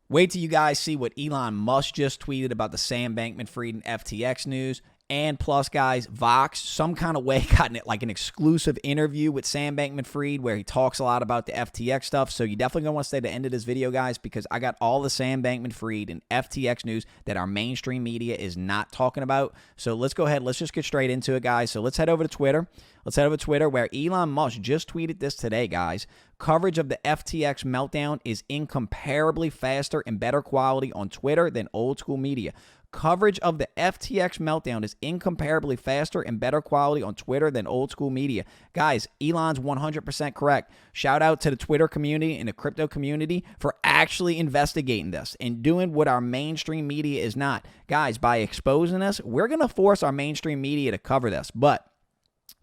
Wait till you guys see what Elon Musk just tweeted about the Sam Bankman-Fried and FTX news. And plus, guys, Vox, some kind of way, got like an exclusive interview with Sam Bankman-Fried where he talks a lot about the FTX stuff. So you definitely going to want to stay to the end of this video, guys, because I got all the Sam Bankman-Fried and FTX news that our mainstream media is not talking about. So let's go ahead. Let's just get straight into it, guys. So let's head over to Twitter. Let's head over to Twitter where Elon Musk just tweeted this today, guys. Coverage of the FTX meltdown is incomparably faster and better quality on Twitter than old school media. Coverage of the FTX meltdown is incomparably faster and better quality on Twitter than old school media. Guys, Elon's 100% correct. Shout out to the Twitter community and the crypto community for actually investigating this and doing what our mainstream media is not. Guys, by exposing us, we're going to force our mainstream media to cover this. But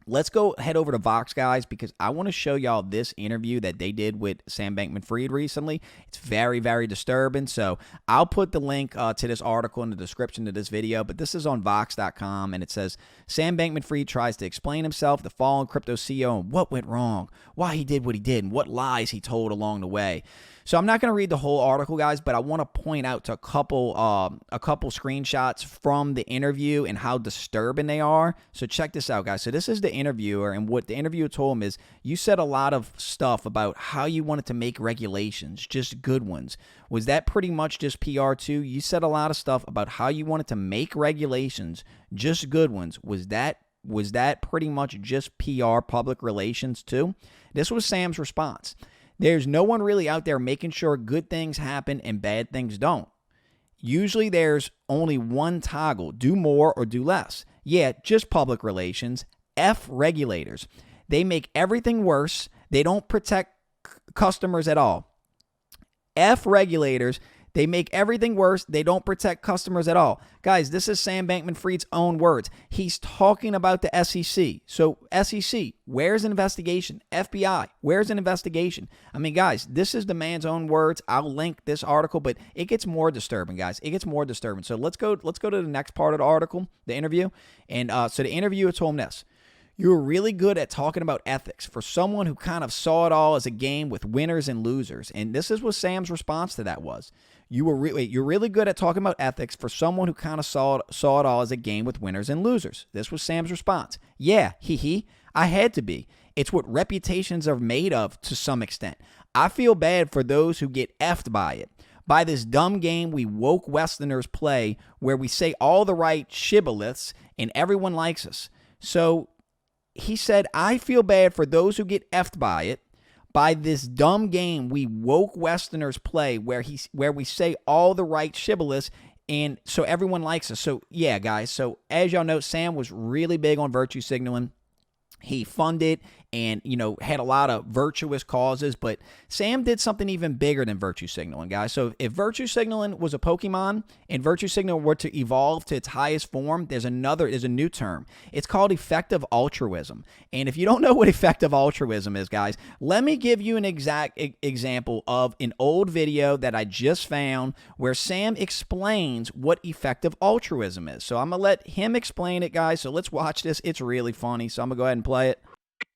let's go head over to Vox, guys, because I want to show y'all this interview that they did with Sam Bankman-Fried recently. It's very, very disturbing. So I'll put the link to this article in the description of this video, but this is on Vox.com, and it says, Sam Bankman-Fried tries to explain himself, the fallen crypto CEO, and what went wrong, why he did what he did, and what lies he told along the way. So I'm not going to read the whole article, guys, but I want to point out to a couple screenshots from the interview and how disturbing they are. So check this out, guys. So this is the interviewer, and what the interviewer told him is, you said a lot of stuff about how you wanted to make regulations, just good ones. Was that pretty much just PR too? You said a lot of stuff about how you wanted to make regulations, just good ones. Was that pretty much just PR, public relations too? This was Sam's response. There's no one really out there making sure good things happen and bad things don't. Usually there's only one toggle, do more or do less. Yeah, just public relations. F regulators. They make everything worse. They don't protect customers at all. F regulators. They make everything worse. They don't protect customers at all. Guys, this is Sam Bankman-Fried's own words. He's talking about the SEC. So SEC, where's an investigation? FBI, where's an investigation? I mean, guys, this is the man's own words. I'll link this article, but it gets more disturbing, guys. It gets more disturbing. So let's go to the next part of the article, the interview. And so the interviewer told him this. You were really good at talking about ethics for someone who kind of saw it all as a game with winners and losers. And this is what Sam's response to that was. You're really good at talking about ethics for someone who kind of saw it all as a game with winners and losers. This was Sam's response. Yeah, I had to be. It's what reputations are made of to some extent. I feel bad for those who get effed by it. By this dumb game we woke Westerners play where we say all the right shibboleths and everyone likes us. So he said, I feel bad for those who get effed by it. By this dumb game we woke Westerners play where we say all the right shibboleths and so everyone likes us. So yeah, guys. So as y'all know, Sam was really big on virtue signaling. He funded and, had a lot of virtuous causes, but Sam did something even bigger than virtue signaling, guys. So if virtue signaling was a Pokemon and virtue signaling were to evolve to its highest form, there's a new term. It's called effective altruism. And if you don't know what effective altruism is, guys, let me give you an exact example of an old video that I just found where Sam explains what effective altruism is. So I'm going to let him explain it, guys. So let's watch this. It's really funny. So I'm going to go ahead and play it.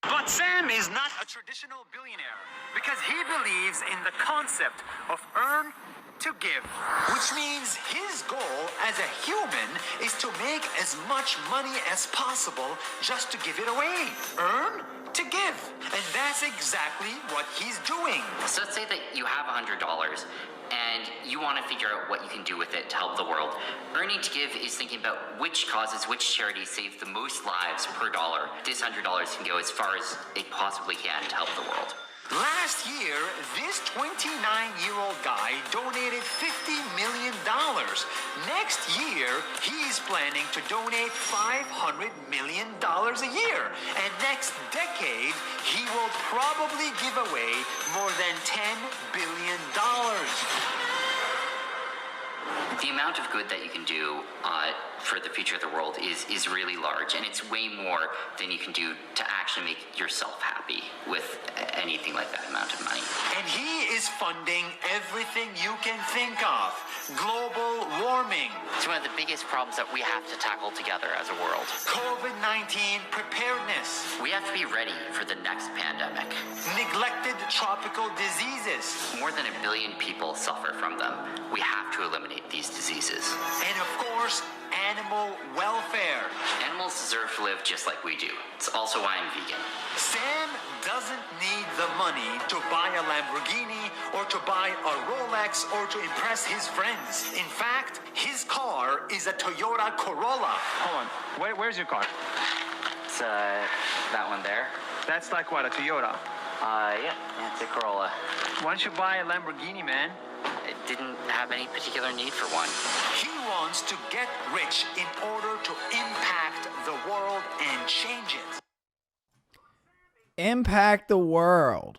But Sam is not a traditional billionaire because he believes in the concept of earn to give, which means his goal as a human is to make as much money as possible just to give it away. Earn to give. And that's exactly what he's doing. So let's say that you have $100 and you want to figure out what you can do with it to help the world. Earning to give is thinking about which causes, which charities save the most lives per dollar. This $100 can go as far as it possibly can to help the world. Last year, this 29-year-old guy donated $50 million. Next year, he's planning to donate $500 million a year. And next decade, he will probably give away more than $10 billion. The amount of good that you can do for the future of the world is really large, and it's way more than you can do to actually make yourself happy with anything like that amount of money. And he is funding everything you can think of. global warming, It's one of the biggest problems that we have to tackle together as a world. COVID-19 preparedness, We have to be ready for the next pandemic. neglected tropical diseases, More than 1 billion people suffer from them. We have to eliminate these diseases. and of course, animal welfare. Animals deserve to live just like we do. It's also why I'm vegan. Sam doesn't need the money to buy a Lamborghini or to buy a Rolex or to impress his friends. In fact, his car is a Toyota Corolla. Hold on. Where's your car? It's that one there. That's like what, a Toyota? Yeah, it's a Corolla. Why don't you buy a Lamborghini, man? I didn't have any particular need for one. He wants to get rich in order to impact the world and change it. Impact the world.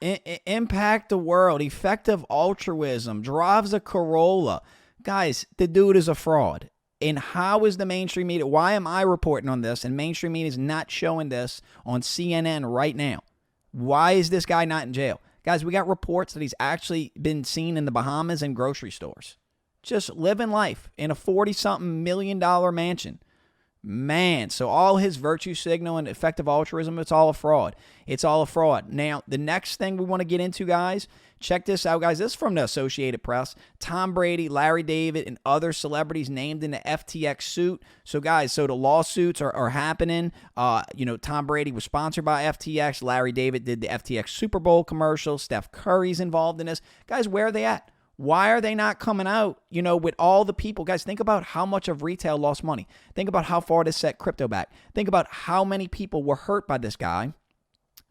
Impact the world. Effective altruism. Drives a Corolla. Guys, the dude is a fraud. And how is the mainstream media? Why am I reporting on this and mainstream media is not showing this on CNN right now? Why is this guy not in jail? Guys, we got reports that he's actually been seen in the Bahamas and grocery stores. Just living life in a $40-something million mansion. Man, so all his virtue signal and effective altruism, it's all a fraud. It's all a fraud. Now, the next thing we want to get into, guys, check this out, guys. This is from the Associated Press. Tom Brady, Larry David, and other celebrities named in the FTX suit. So, guys, so the lawsuits are happening. Tom Brady was sponsored by FTX. Larry David did the FTX Super Bowl commercial. Steph Curry's involved in this. Guys, where are they at? Why are they not coming out, with all the people? Guys, think about how much of retail lost money. Think about how far this set crypto back. Think about how many people were hurt by this guy.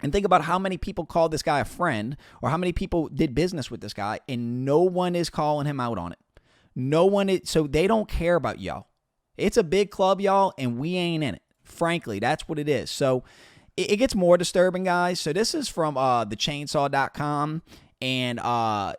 And think about how many people called this guy a friend or how many people did business with this guy, and no one is calling him out on it. No one is, so they don't care about y'all. It's a big club, y'all, and we ain't in it. Frankly, that's what it is. So it gets more disturbing, guys. So this is from thechainsaw.com. And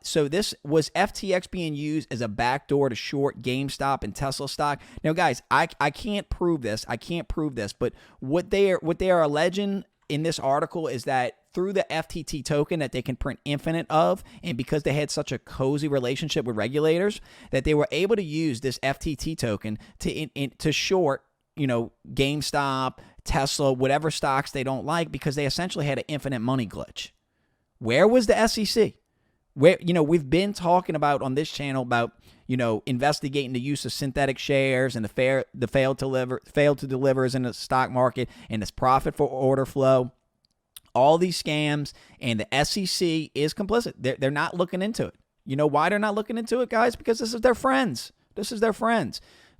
so this was FTX being used as a backdoor to short GameStop and Tesla stock. Now, guys, I can't prove this. But what they are alleging in this article is that through the FTT token that they can print infinite of, and because they had such a cozy relationship with regulators, that they were able to use this FTT token to short, GameStop, Tesla, whatever stocks they don't like, because they essentially had an infinite money glitch. Where was the SEC? Where, we've been talking about on this channel about, investigating the use of synthetic shares and the failed to delivers in the stock market and this profit for order flow, all these scams, and the SEC is complicit. They're not looking into it. You know why they're not looking into it, guys? Because this is their friends.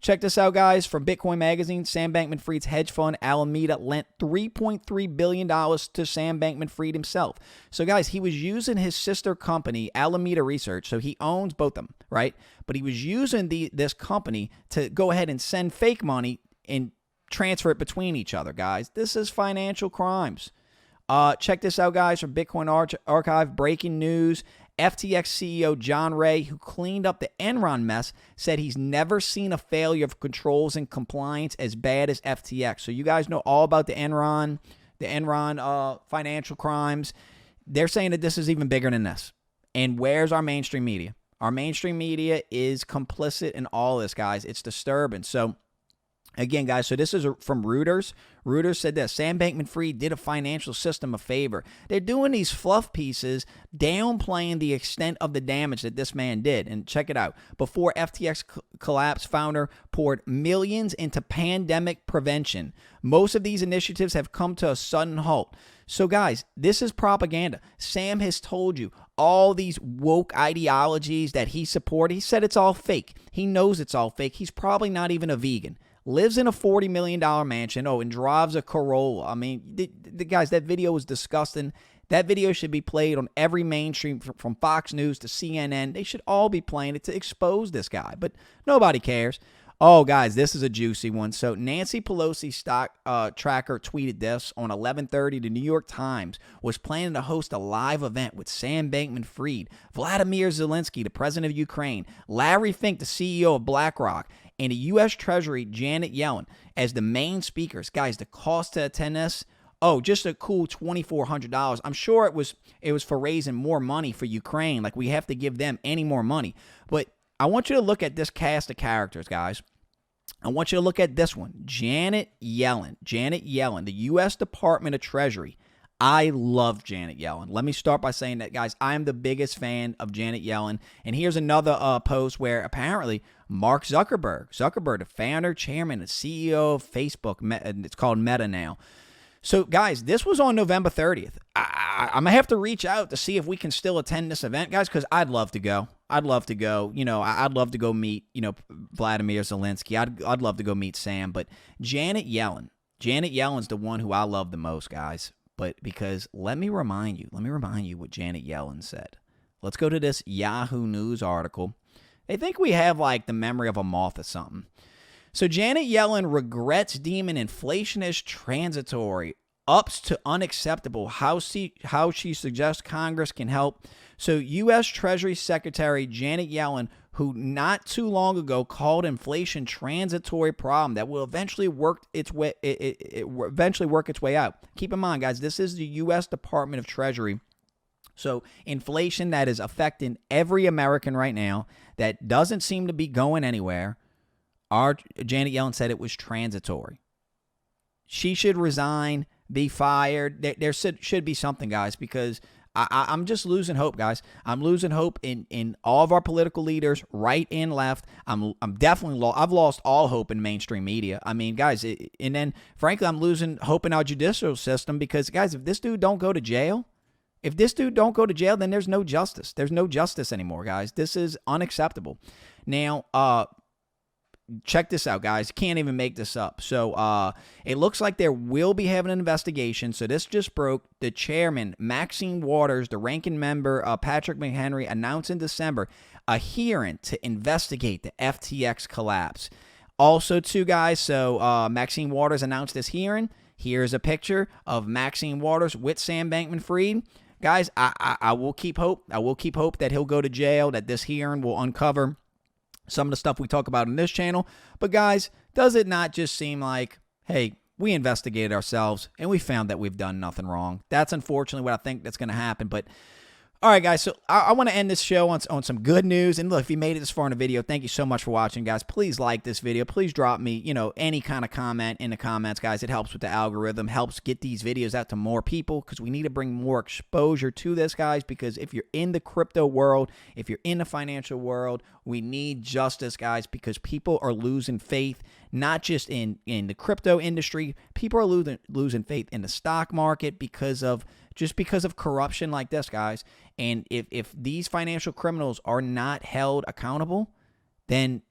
Check this out, guys. From Bitcoin Magazine, Sam Bankman-Fried's hedge fund, Alameda, lent $3.3 billion to Sam Bankman-Fried himself. So, guys, he was using his sister company, Alameda Research. So he owns both of them, right? But he was using this company to go ahead and send fake money and transfer it between each other, guys. This is financial crimes. Check this out, guys, from Bitcoin Archive. Breaking news. FTX CEO John Ray, who cleaned up the Enron mess, said he's never seen a failure of controls and compliance as bad as FTX. So you guys know all about the Enron financial crimes. They're saying that this is even bigger than this. And where's our mainstream media? Our mainstream media is complicit in all this, guys. It's disturbing. So again, guys, so this is from Reuters. Reuters said this: Sam Bankman-Fried did a financial system a favor. They're doing these fluff pieces, downplaying the extent of the damage that this man did. And check it out. Before FTX collapse, founder poured millions into pandemic prevention. Most of these initiatives have come to a sudden halt. So, guys, this is propaganda. Sam has told you all these woke ideologies that he supported. He said it's all fake. He knows it's all fake. He's probably not even a vegan. Lives in a $40 million mansion, and drives a Corolla. I mean, the guys, that video was disgusting. That video should be played on every mainstream, from Fox News to CNN. They should all be playing it to expose this guy, but nobody cares. Oh, guys, this is a juicy one. So Nancy Pelosi stock tracker tweeted this on 11:30. The New York Times was planning to host a live event with Sam Bankman-Fried, Vladimir Zelensky, the president of Ukraine, Larry Fink, the CEO of BlackRock, and the U.S. Treasury Janet Yellen as the main speakers. Guys, the cost to attend this, just a cool $2,400. I'm sure it was for raising more money for Ukraine. Like, we have to give them any more money. But I want you to look at this cast of characters, guys. I want you to look at this one. Janet Yellen. Janet Yellen, the U.S. Department of Treasury. I love Janet Yellen. Let me start by saying that, guys, I am the biggest fan of Janet Yellen. And here's another post where apparently Mark Zuckerberg, the founder, chairman, and CEO of Facebook, it's called Meta now. So, guys, this was on November 30th. I'm going to have to reach out to see if we can still attend this event, guys, because I'd love to go. I'd love to go. You know, I'd love to go meet, Vladimir Zelensky. I'd love to go meet Sam. But Janet Yellen's the one who I love the most, guys. But because let me remind you what Janet Yellen said. Let's go to this Yahoo News article. They think we have like the memory of a moth or something. So Janet Yellen regrets deeming inflation as transitory, ups to unacceptable, how she suggests Congress can help. So U.S. Treasury Secretary Janet Yellen, who not too long ago called inflation transitory problem that will eventually work its way out. Keep in mind, guys, this is the U.S. Department of Treasury. So inflation that is affecting every American right now that doesn't seem to be going anywhere. Janet Yellen said it was transitory. She should resign, be fired. There should be something, guys, because I'm just losing hope, guys. I'm losing hope in all of our political leaders, right and left. I'm definitely I've lost all hope in mainstream media. I mean, guys, and then frankly, I'm losing hope in our judicial system because, guys, if this dude don't go to jail, then there's no justice. There's no justice anymore, guys. This is unacceptable. Now, check this out, guys. Can't even make this up. So it looks like there will be having an investigation. So this just broke. The chairman, Maxine Waters, the ranking member, Patrick McHenry, announced in December a hearing to investigate the FTX collapse. Also, too, guys, so Maxine Waters announced this hearing. Here's a picture of Maxine Waters with Sam Bankman-Fried. Guys, I will keep hope. I will keep hope that he'll go to jail, that this hearing will uncover some of the stuff we talk about in this channel. But guys, does it not just seem like, hey, we investigated ourselves and we found that we've done nothing wrong? That's unfortunately what I think that's going to happen. But all right, guys, so I want to end this show on some good news. And look, if you made it this far in the video, thank you so much for watching, guys. Please like this video. Please drop me, any kind of comment in the comments, guys. It helps with the algorithm, helps get these videos out to more people because we need to bring more exposure to this, guys, because if you're in the crypto world, if you're in the financial world, we need justice, guys, because people are losing faith, not just in the crypto industry. People are losing faith in the stock market because of corruption like this, guys. And if these financial criminals are not held accountable, then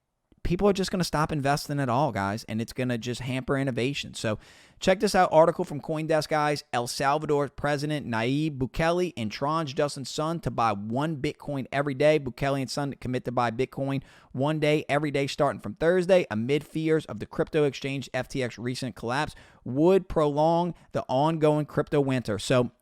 people are just going to stop investing at all, guys, and it's going to just hamper innovation. So check this out, article from CoinDesk, guys. El Salvador President Nayib Bukele encouraged Justin's son to buy 1 Bitcoin every day. Bukele and son commit to buy Bitcoin 1 day every day starting from Thursday amid fears of the crypto exchange FTX recent collapse would prolong the ongoing crypto winter. So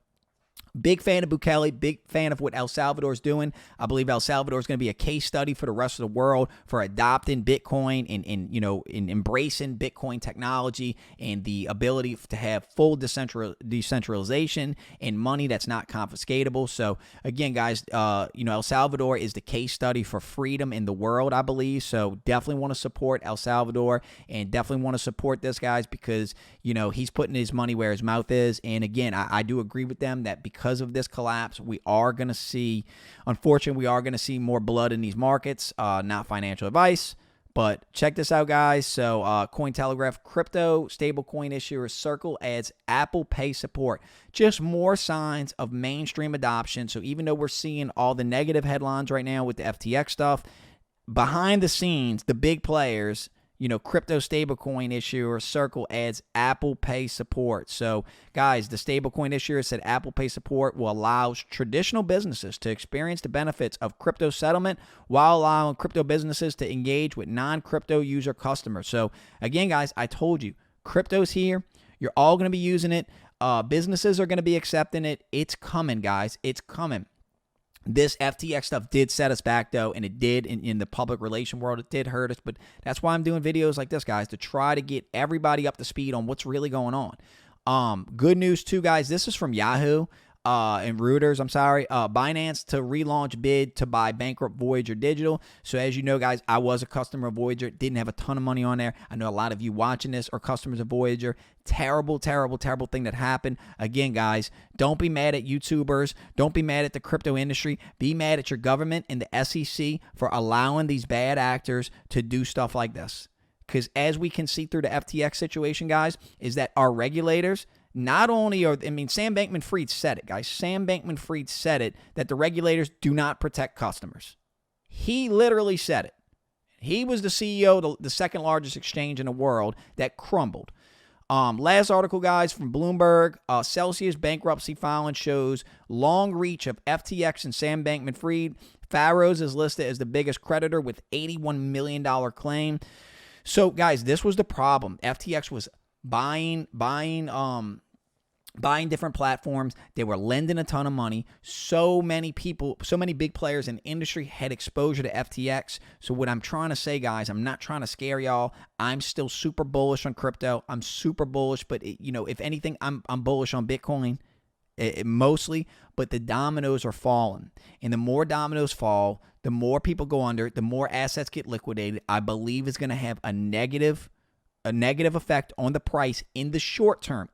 big fan of Bukele, big fan of what El Salvador is doing. I believe El Salvador is going to be a case study for the rest of the world for adopting Bitcoin and in embracing Bitcoin technology and the ability to have full decentralization and money that's not confiscatable. So again, guys, El Salvador is the case study for freedom in the world, I believe. So definitely want to support El Salvador and definitely want to support this, guys, because he's putting his money where his mouth is. And again, I do agree with them that because of this collapse, we are going to see more blood in these markets. Not financial advice, but check this out, guys. So Cointelegraph, crypto stablecoin issuer Circle adds Apple Pay support. Just more signs of mainstream adoption. So even though we're seeing all the negative headlines right now with the FTX stuff, behind the scenes, the big players, crypto stablecoin issuer Circle adds Apple Pay support. So, guys, the stablecoin issuer said Apple Pay support will allow traditional businesses to experience the benefits of crypto settlement while allowing crypto businesses to engage with non-crypto user customers. So, again, guys, I told you, crypto's here. You're all going to be using it. Businesses are going to be accepting it. It's coming, guys. It's coming. This FTX stuff did set us back, though, and it did in the public relation world. It did hurt us, but that's why I'm doing videos like this, guys, to try to get everybody up to speed on what's really going on. Good news, too, guys. This is from Yahoo. and Reuters, I'm sorry, Binance to relaunch bid to buy bankrupt Voyager Digital. So as you know, guys, I was a customer of Voyager, didn't have a ton of money on there. I know a lot of you watching this are customers of Voyager. Terrible, terrible, terrible thing that happened. Again, guys, don't be mad at YouTubers. Don't be mad at the crypto industry. Be mad at your government and the SEC for allowing these bad actors to do stuff like this. Because as we can see through the FTX situation, guys, is that our regulators not only are, Sam Bankman-Fried said it, guys. Sam Bankman-Fried said it, that the regulators do not protect customers. He literally said it. He was the CEO of the second largest exchange in the world that crumbled. Last article, guys, from Bloomberg, Celsius bankruptcy filing shows long reach of FTX and Sam Bankman-Fried. Farrows is listed as the biggest creditor with $81 million claim. So, guys, this was the problem. FTX was buying different platforms. They were lending a ton of money. So many people, so many big players in the industry had exposure to FTX. So what I'm trying to say, guys, I'm not trying to scare y'all. I'm still super bullish on crypto. I'm super bullish, but if anything, I'm bullish on Bitcoin mostly. But the dominoes are falling, and the more dominoes fall, the more people go under, the more assets get liquidated. I believe it's going to have a negative effect on the price in the short term,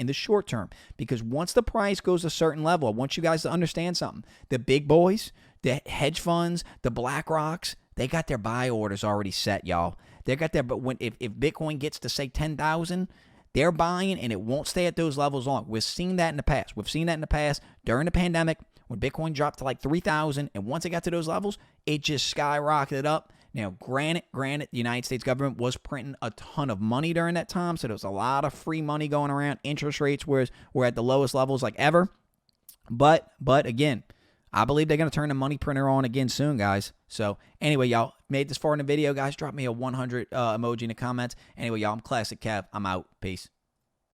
because once the price goes a certain level, I want you guys to understand something. The big boys, the hedge funds, the BlackRocks, they got their buy orders already set, y'all. They got their, but if Bitcoin gets to say 10,000, they're buying, and it won't stay at those levels long. We've seen that in the past. We've seen that in the past during the pandemic when Bitcoin dropped to like 3,000, and once it got to those levels, it just skyrocketed up. Now, granted, the United States government was printing a ton of money during that time, so there was a lot of free money going around. Interest rates were at the lowest levels like ever. But again, I believe they're going to turn the money printer on again soon, guys. So anyway, y'all, made this far in the video, guys. Drop me a 100 emoji in the comments. Anyway, y'all, I'm Classic Kev. I'm out. Peace.